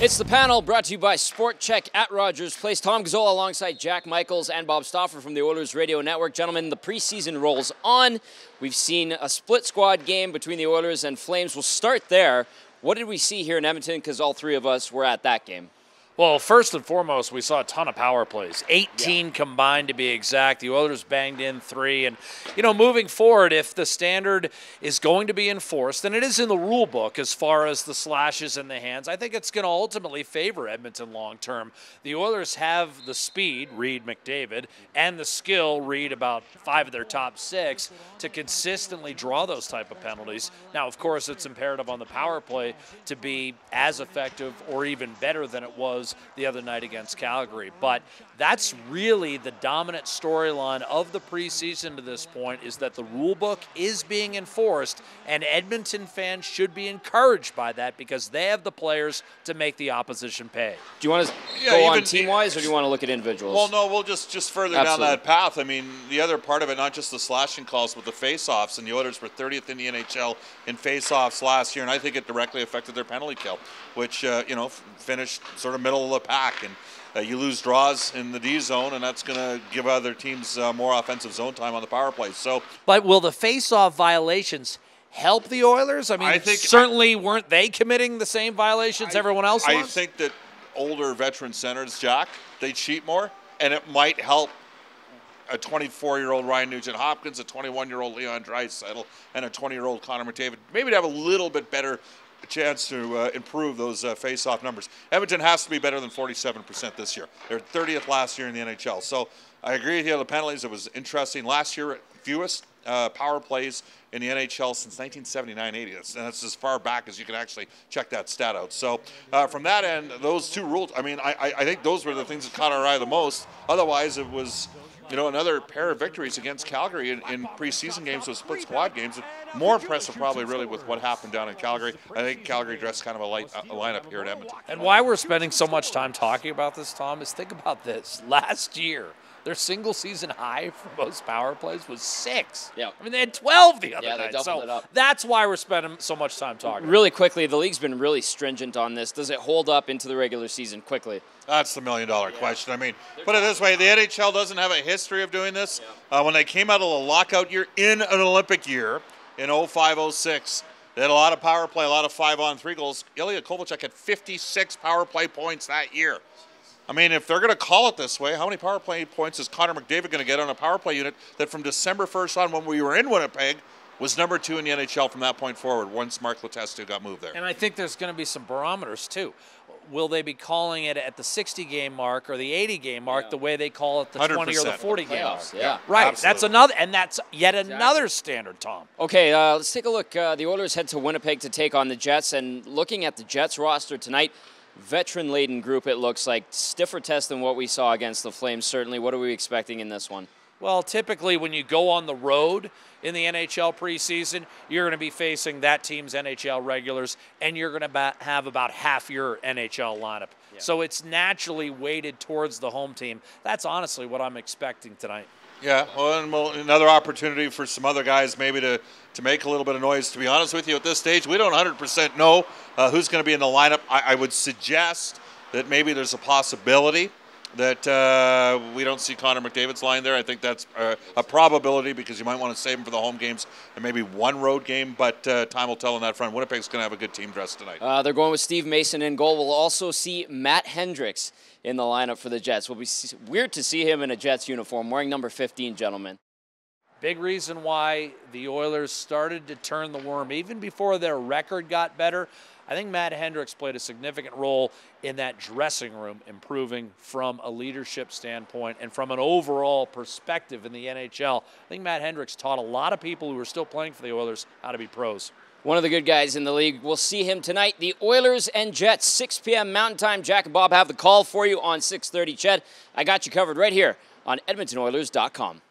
It's the panel brought to you by Sport Chek at Rogers Place. Tom Gazzola alongside Jack Michaels and Bob Stauffer from the Oilers Radio Network. Gentlemen, the preseason rolls on. We've seen a split squad game between the Oilers and Flames. We'll start there. What did we see here in Edmonton? Because all three of us were at that game. Well, first and foremost, we saw a ton of power plays, 18 combined to be exact. The Oilers banged in 3. And, you know, moving forward, if the standard is going to be enforced, and it is in the rule book as far as the slashes in the hands, I think it's going to ultimately favor Edmonton long term. The Oilers have the speed, read McDavid, and the skill, read about 5 of their top 6, to consistently draw those type of penalties. Now, of course, it's imperative on the power play to be as effective or even better than it was the other night against Calgary. But that's really the dominant storyline of the preseason to this point, is that the rule book is being enforced, and Edmonton fans should be encouraged by that because they have the players to make the opposition pay. Do you want to go on team-wise, or do you want to look at individuals? Well, no, we'll just further down that path. I mean, the other part of it, not just the slashing calls, but the face-offs, and the Oilers were 30th in the NHL in face-offs last year, and I think it directly affected their penalty kill, which, you know, finished sort of middle of the pack. And you lose draws in the D zone, and that's going to give other teams more offensive zone time on the power play. So, but will the face-off violations help the Oilers? I mean, I think certainly weren't they committing the same violations everyone else was? I think that older veteran centers, Jack, they cheat more, and it might help a 24-year-old Ryan Nugent-Hopkins, a 21-year-old Leon Draisaitl, and a 20-year-old Connor McDavid, maybe to have a little bit better chance to improve those face-off numbers. Edmonton has to be better than 47% this year. They're 30th last year in the NHL. So I agree with you on the penalties. It was interesting. Last year, fewest power plays in the NHL since 1979-80. And that's as far back as you can actually check that stat out. So from that end, those two rules, I mean, I think those were the things that caught our eye the most. Otherwise, it was, you know, another pair of victories against Calgary in preseason games with split squad games. More impressive probably really with what happened down in Calgary. I think Calgary dressed kind of a light lineup here at Edmonton. And why we're spending so much time talking about this, Tom, is think about this. Last year, their single season high for most power plays was 6. Yeah. I mean, they had 12 the other night. They doubled it up. That's why we're spending so much time talking. Really quickly, the league's been really stringent on this. Does it hold up into the regular season quickly? That's the million-dollar question. I mean, put it this way, the NHL doesn't have a history of doing this. When they came out of the lockout year in an Olympic year in 05-06, they had a lot of power play, a lot of 5-on-3 goals. Ilya Kovalchuk had 56 power play points that year. I mean, if they're going to call it this way, how many power play points is Connor McDavid going to get on a power play unit that from December 1st on, when we were in Winnipeg, was number 2 in the NHL from that point forward once Mark Letestu got moved there? And I think there's going to be some barometers, too. Will they be calling it at the 60-game mark or the 80-game mark the way they call it the 20 or the 40-game mark? Yeah, right. Absolutely. That's another, and that's yet another standard, Tom. Okay, let's take a look. The Oilers head to Winnipeg to take on the Jets, and looking at the Jets roster tonight, veteran-laden group it looks like. Stiffer test than what we saw against the Flames, certainly. What are we expecting in this one? Well, typically when you go on the road in the NHL preseason, you're going to be facing that team's NHL regulars, and you're going to have about half your NHL lineup. Yeah. So it's naturally weighted towards the home team. That's honestly what I'm expecting tonight. Yeah, well, and another opportunity for some other guys maybe to make a little bit of noise. To be honest with you, at this stage, we don't 100% know who's going to be in the lineup. I would suggest that maybe there's a possibility that we don't see Connor McDavid's line there. I think that's a probability because you might want to save him for the home games and maybe one road game, but time will tell on that front. Winnipeg's going to have a good team dressed tonight. They're going with Steve Mason in goal. We'll also see Matt Hendricks in the lineup for the Jets. Will be weird to see him in a Jets uniform, wearing number 15, gentlemen. Big reason why the Oilers started to turn the worm even before their record got better. I think Matt Hendricks played a significant role in that dressing room, improving from a leadership standpoint and from an overall perspective in the NHL. I think Matt Hendricks taught a lot of people who are still playing for the Oilers how to be pros. One of the good guys in the league. We'll see him tonight. The Oilers and Jets, 6 p.m. Mountain Time. Jack and Bob have the call for you on 6:30. Ched, I got you covered right here on EdmontonOilers.com.